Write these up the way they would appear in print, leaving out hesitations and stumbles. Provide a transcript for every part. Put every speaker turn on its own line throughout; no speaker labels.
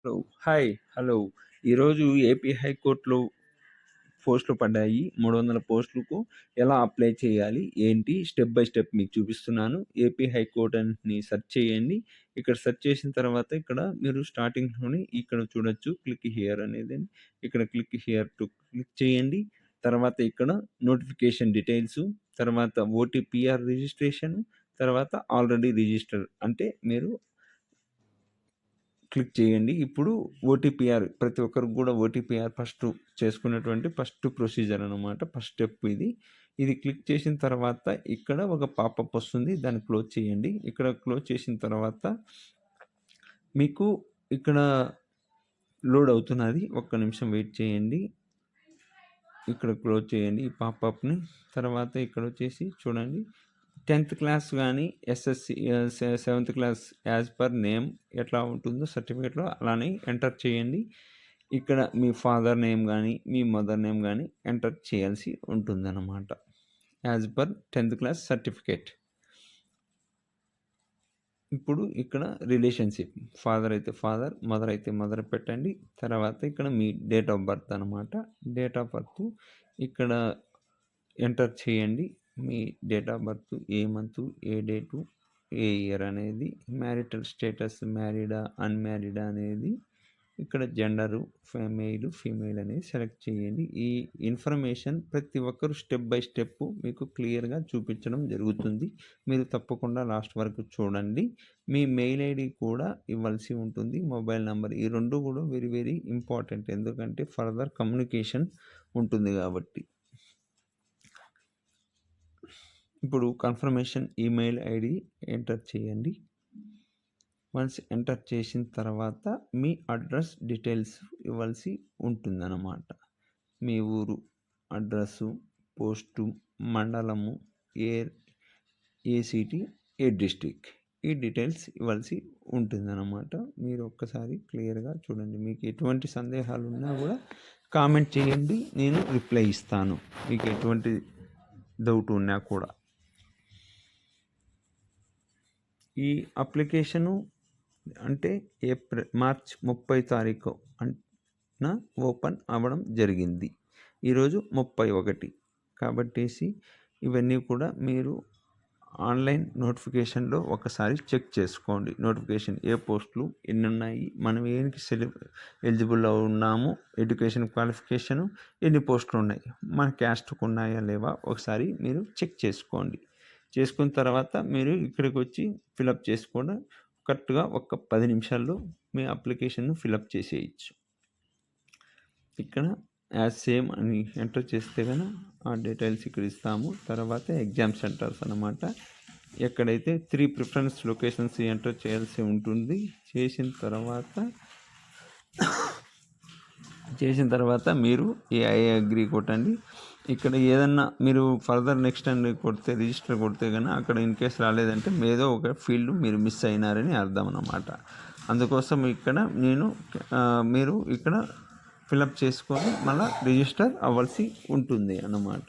Hello. Hi. Hello. ఈరోజు AP హైకోర్టులో పోస్టులు పడ్డాయి. 300 పోస్టులకు ఎలా అప్లై చేయాలి? ఏంటి? స్టెప్ బై స్టెప్ మీకు చూపిస్తున్నాను. ఏపీ హైకోర్ట్ అని సెర్చ్ చేయండి. ఇక్కడ సెర్చ్ చేసిన తర్వాత ఇక్కడ మీరు స్టార్టింగ్‌లోనే ఇక్కడ చూడొచ్చు. క్లిక్ హియర్ అనేది. ఇక్కడ క్లిక్ హియర్ టు క్లిక్ చేయండి. తర్వాత ఇక్కడ నోటిఫికేషన్ డీటెయిల్సు, తర్వాత ఓటీపీఆర్ రిజిస్ట్రేషన్, తర్వాత ఆల్రెడీ రిజిస్టర్ అంటే మీరు క్లిక్ చేయండి. ఇప్పుడు ఓటీపీఆర్ ప్రతి ఒక్కరికి కూడా ఓటీపీఆర్ ఫస్ట్ చేసుకున్నటువంటి ఫస్ట్ ప్రొసీజర్ అనమాట. ఫస్ట్ స్టెప్ ఇది. ఇది క్లిక్ చేసిన తర్వాత ఇక్కడ ఒక పాపప్ వస్తుంది. దాన్ని క్లోజ్ చేయండి. ఇక్కడ క్లోజ్ చేసిన తర్వాత మీకు ఇక్కడ లోడ్ అవుతున్నది. ఒక్క నిమిషం వెయిట్ చేయండి. ఇక్కడ క్లోజ్ చేయండి ఈ పాపప్ని. తర్వాత ఇక్కడ వచ్చేసి చూడండి 10th క్లాస్ కానీ SSC 7th class as per name ఎట్లా ఉంటుందో సర్టిఫికేట్లో అలానే ఎంటర్ చేయండి. ఇక్కడ మీ ఫాదర్ నేమ్ కానీ మీ మదర్ నేమ్ కానీ ఎంటర్ చేయాల్సి ఉంటుందన్నమాట as per 10th class certificate. ఇప్పుడు ఇక్కడ రిలేషన్షిప్ ఫాదర్ అయితే ఫాదర్, మదర్ అయితే మదర్ పెట్టండి. తర్వాత ఇక్కడ మీ డేట్ ఆఫ్ బర్త్ అనమాట. డేట్ ఆఫ్ బర్త్ ఇక్కడ ఎంటర్ చేయండి. మీ డేట్ ఆఫ్ బర్త్, ఏ మంత్, ఏ డేటు, ఏ ఇయర్ అనేది, మ్యారిటల్ స్టేటస్ మ్యారీడా అన్మ్యారీడా అనేది, ఇక్కడ జెండరు మేల్ ఫీమేల్ అనేది సెలెక్ట్ చేయండి. ఈ ఇన్ఫర్మేషన్ ప్రతి ఒక్కరు స్టెప్ బై స్టెప్ మీకు క్లియర్గా చూపించడం జరుగుతుంది. మీరు తప్పకుండా లాస్ట్ వరకు చూడండి. మీ మెయిల్ ఐడి కూడా ఇవ్వాల్సి ఉంటుంది, మొబైల్ నెంబర్. ఈ రెండు కూడా వెరీ వెరీ ఇంపార్టెంట్, ఎందుకంటే ఫర్దర్ కమ్యూనికేషన్ ఉంటుంది కాబట్టి. ఇప్పుడు కన్ఫర్మేషన్ ఈమెయిల్ ఐడి ఎంటర్ చేయండి. వన్స్ ఎంటర్ చేసిన తర్వాత మీ అడ్రస్ డీటెయిల్స్ ఇవ్వాల్సి ఉంటుందన్నమాట. మీ ఊరు అడ్రస్సు, పోస్టు, మండలము, ఏ సిటీ, ఏ డిస్టిక్, ఈ డీటెయిల్స్ ఇవ్వాల్సి ఉంటుందన్నమాట. మీరు ఒక్కసారి క్లియర్గా చూడండి. మీకు ఎటువంటి సందేహాలు ఉన్నా కూడా కామెంట్ చేయండి, నేను రిప్లై ఇస్తాను. మీకు ఎటువంటి డౌట్ ఉన్నా కూడా. ఈ అప్లికేషను అంటే మార్చ్ 30 తారీఖు ఓపెన్ అవ్వడం జరిగింది. ఈరోజు 31 కాబట్టేసి ఇవన్నీ కూడా మీరు ఆన్లైన్ నోటిఫికేషన్లో ఒకసారి చెక్ చేసుకోండి. నోటిఫికేషన్ ఏ పోస్టులు ఎన్ని ఉన్నాయి, మనం ఏనికి ఎలిజిబుల్ ఉన్నాము, ఎడ్యుకేషన్ క్వాలిఫికేషను, ఎన్ని పోస్టులు ఉన్నాయి, మన క్యాస్ట్కు ఉన్నాయా లేవా ఒకసారి మీరు చెక్ చేసుకోండి. చేసుకున్న తర్వాత మీరు ఇక్కడికి వచ్చి ఫిలప్ చేసుకోండి. కరెక్ట్గా ఒక 10 నిమిషాల్లో మీ అప్లికేషన్ను ఫిలప్ చేసేయచ్చు. ఇక్కడ యాజ్ సేమ్ అని ఎంటర్ చేస్తే కనుక ఆ డీటెయిల్స్ ఇక్కడ ఇస్తాము. తర్వాత ఎగ్జామ్ సెంటర్స్ అన్నమాట. ఎక్కడైతే 3 ప్రిఫరెన్స్ లొకేషన్స్ ఎంటర్ చేయాల్సి ఉంటుంది. చేసిన తర్వాత మీరు ఐ అగ్రీ కొట్టండి. ఇక్కడ ఏదన్నా మీరు ఫర్దర్ నెక్స్ట్ అని కొడితే రిజిస్టర్ కొడితే కనుక అక్కడ ఇన్ కేస్ రాలేదంటే ఏదో ఒక ఫీల్డ్ మీరు మిస్ అయినారని అర్థం అన్నమాట. అందుకోసం ఇక్కడ మీరు ఇక్కడ ఫిలప్ చేసుకొని మళ్ళీ రిజిస్టర్ అవ్వాల్సి ఉంటుంది అన్నమాట.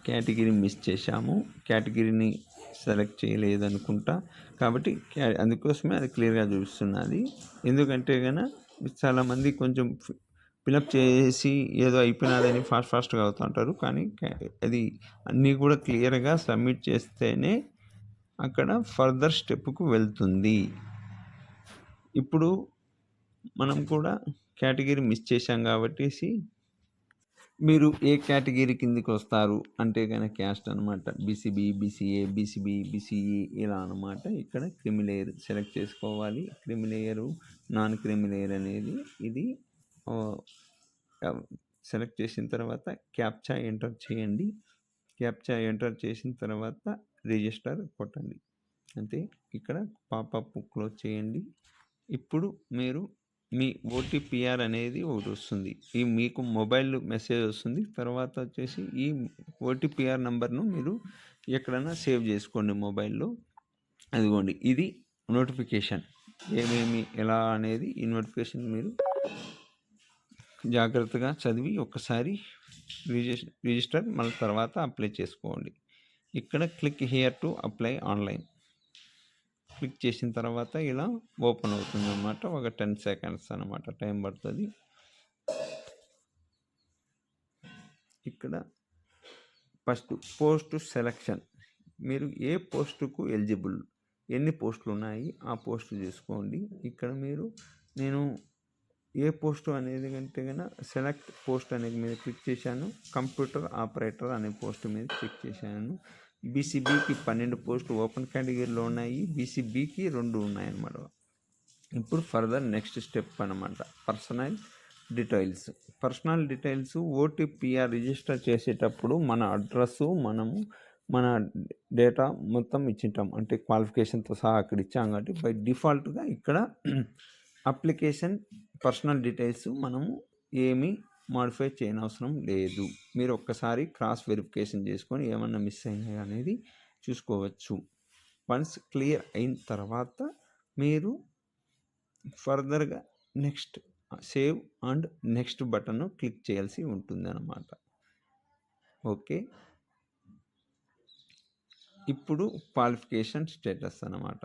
కేటగిరీ మిస్ చేశాము, కేటగిరీని సెలెక్ట్ చేయలేదనుకుంటా. కాబట్టి అందుకోసమే అది క్లియర్గా చూపిస్తున్నది. ఎందుకంటే కనుక చాలామంది కొంచెం ఫిలప్ చేసి ఏదో అయిపోయినదని ఫాస్ట్గా అవుతుంటారు. కానీ అది అన్నీ కూడా క్లియర్గా సబ్మిట్ చేస్తేనే అక్కడ ఫర్దర్ స్టెప్కు వెళ్తుంది. ఇప్పుడు మనం కూడా కేటగిరీ మిస్ చేశాం కాబట్టి మీరు ఏ కేటగిరీ కిందికి వస్తారు అంటే కనుక క్యాస్ట్ అనమాట. బీసీబీ, బీసీఏ, బీసీబీ, బీసీఈ ఇలా అనమాట. ఇక్కడ క్రిమిలేయర్ సెలెక్ట్ చేసుకోవాలి. క్రిమిలేయరు, నాన్ క్రిమిలేయర్ అనేది ఇది సెలెక్ట్ చేసిన తర్వాత క్యాప్చా ఎంటర్ చేయండి. క్యాప్చా ఎంటర్ చేసిన తర్వాత రిజిస్టర్ కొట్టండి. అంతే. ఇక్కడ పాపప్ క్లోజ్ చేయండి. ఇప్పుడు మీరు మీ ఓటీపీఆర్ అనేది ఒకటి వస్తుంది. ఈ మీకు మొబైల్ మెసేజ్ వస్తుంది. తర్వాత వచ్చేసి ఈ ఓటీపీఆర్ నెంబర్ను మీరు ఎక్కడైనా సేవ్ చేసుకోండి మొబైల్లో. అదిగోండి, ఇది నోటిఫికేషన్ ఏమేమి ఎలా అనేది ఈ నోటిఫికేషన్ మీరు జాగ్రత్తగా చదివి ఒకసారి రిజిస్టర్ మళ్ళీ తర్వాత అప్లై చేసుకోండి. ఇక్కడ click here to apply online click చేసిన తర్వాత ఇలా ఓపెన్ అవుతుంది అన్నమాట. ఒక 10 సెకండ్స్ అన్నమాట టైం పడుతుంది. ఇక్కడ ఫస్ట్ పోస్ట్ సెలక్షన్, మీరు ఏ పోస్టుకు ఎలిజిబుల్, ఎన్ని పోస్టులు ఉన్నాయి ఆ పోస్ట్ చూసుకోండి. ఇక్కడ నేను ఏ పోస్టు అనేది కంటే కన్నా సెలెక్ట్ పోస్ట్ అనేది మీద క్లిక్ చేశాను. కంప్యూటర్ ఆపరేటర్ అనే పోస్ట్ మీద క్లిక్ చేశాను. బీసీబీకి 12 పోస్టులు ఓపెన్ కేటగిరీలో ఉన్నాయి, బీసీబీకి 2 ఉన్నాయన్నమాట. ఇప్పుడు ఫర్దర్ నెక్స్ట్ స్టెప్ అన్నమాట పర్సనల్ డీటెయిల్స్. ఓటీపీఆర్ రిజిస్టర్ చేసేటప్పుడు మన అడ్రస్సు, మన డేటా మొత్తం ఇచ్చింటాం, అంటే క్వాలిఫికేషన్తో సహా అక్కడ ఇచ్చాం కాబట్టి బై డిఫాల్ట్గా ఇక్కడ అప్లికేషన్ పర్సనల్ డీటెయిల్స్ మనము ఏమీ మాడిఫై చేయనవసరం లేదు. మీరు ఒక్కసారి క్రాస్ వెరిఫికేషన్ చేసుకొని ఏమన్నా మిస్ అయినాయి అనేది చూసుకోవచ్చు. వన్స్ క్లియర్ అయిన తర్వాత మీరు ఫర్దర్గా next save and next button click చేయాల్సి ఉంటుంది అన్నమాట. ఓకే, ఇప్పుడు క్వాలిఫికేషన్ స్టేటస్ అన్నమాట.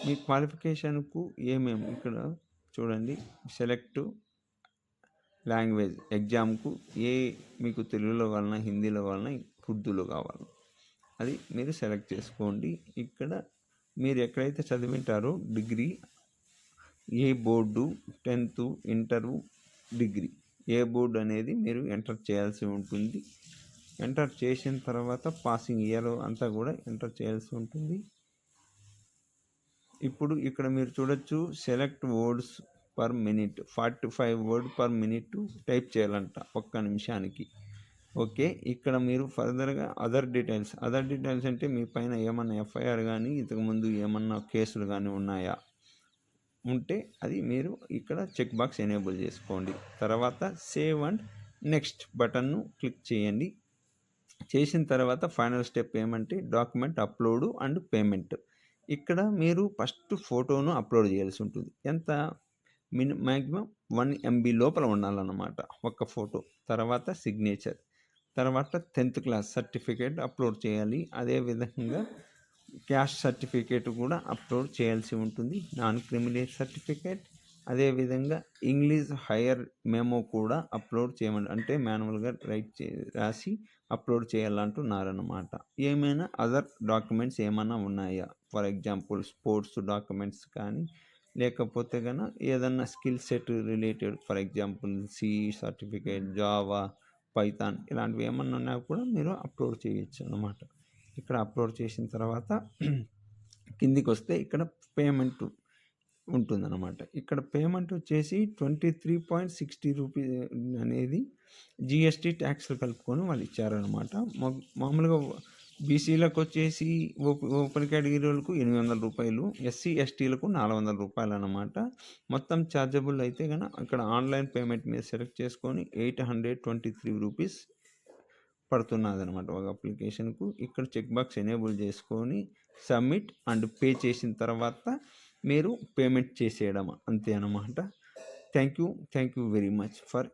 మీ క్వాలిఫికేషన్కు ఏమేమి ఇక్కడ చూడండి. సెలెక్ట్ లాంగ్వేజ్, ఎగ్జామ్కు మీకు తెలుగులో కావాలన్నా, హిందీలో కావాలన్నా, ఉర్దూలో కావాలన్నా అది మీరు సెలెక్ట్ చేసుకోండి. ఇక్కడ మీరు ఎక్కడైతే చదివింటారో డిగ్రీ, ఏ బోర్డు, 10th, ఇంటర్, డిగ్రీ, ఏ బోర్డు అనేది మీరు ఎంటర్ చేయాల్సి ఉంటుంది. ఎంటర్ చేసిన తర్వాత పాసింగ్ ఇయర్ అంతా కూడా ఎంటర్ చేయాల్సి ఉంటుంది. ఇప్పుడు ఇక్కడ మీరు చూడొచ్చు, select words per minute, 45 word per minute type చేయాలంట ఒక్క నిమిషానికి. ఓకే, ఇక్కడ మీరు ఫర్దర్గా అదర్ డీటెయిల్స్ అంటే మీ పైన ఏమన్నా ఎఫ్ఐఆర్ కానీ ఇంతకుముందు ఏమన్నా కేసులు కానీ ఉన్నాయా, ఉంటే అది మీరు ఇక్కడ చెక్ బాక్స్ ఎనేబుల్ చేసుకోండి. తర్వాత సేవ్ అండ్ నెక్స్ట్ బటన్ను క్లిక్ చేయండి. చేసిన తర్వాత ఫైనల్ స్టెప్ ఏమంటే డాక్యుమెంట్ అప్లోడ్ అండ్ పేమెంట్. ఇక్కడ మీరు ఫస్ట్ ఫోటోను అప్లోడ్ చేయాల్సి ఉంటుంది. ఎంత మ్యాక్సిమం 1 MB లోపల ఉండాలన్నమాట ఒక్క ఫోటో. తర్వాత సిగ్నేచర్, తర్వాత 10th క్లాస్ సర్టిఫికేట్ అప్లోడ్ చేయాలి. అదేవిధంగా క్యాస్ట్ సర్టిఫికేట్ కూడా అప్లోడ్ చేయాల్సి ఉంటుంది, నాన్ క్రిమినల్ సర్టిఫికేట్. అదేవిధంగా ఇంగ్లీష్ హైయర్ మెమో కూడా అప్లోడ్ చేయమని, అంటే మాన్యువల్గా రాసి అప్లోడ్ చేయాలంటున్నారన్నమాట. ఏమైనా అదర్ డాక్యుమెంట్స్ ఏమైనా ఉన్నాయా, ఫర్ ఎగ్జాంపుల్ స్పోర్ట్స్ డాక్యుమెంట్స్ కానీ, లేకపోతే కన్నా ఏదన్నా skill set related, for example C certificate, Java, Python ఇలాంటివి ఏమన్నా ఉన్నా కూడా మీరు అప్లోడ్ చేయొచ్చు అన్నమాట. ఇక్కడ అప్లోడ్ చేసిన తర్వాత కిందికి వస్తే ఇక్కడ పేమెంట్ ఉంటుందన్నమాట. ఇక్కడ పేమెంట్ వచ్చేసి 23.60 రూపీస్ అనేది జిఎస్టీ ట్యాక్స్లు కలుపుకొని వాళ్ళు ఇచ్చారనమాట. మామూలుగా బీసీలకు వచ్చేసి ఓపెన్ కేటగిరీ వాళ్ళకు 800 రూపాయలు, ఎస్సీ ఎస్టీలకు 400 రూపాయలు అనమాట. మొత్తం ఛార్జబుల్ అయితే కనుక అక్కడ ఆన్లైన్ పేమెంట్ మీద సెలెక్ట్ చేసుకొని 823 రూపీస్ పడుతున్నది అనమాట ఒక అప్లికేషన్కు. ఇక్కడ చెక్ బాక్స్ ఎనేబుల్ చేసుకొని సబ్మిట్ అండ్ పే చేసిన తర్వాత మీరు పేమెంట్ చేసేయడం అంతే అనమాట. Thank you very much for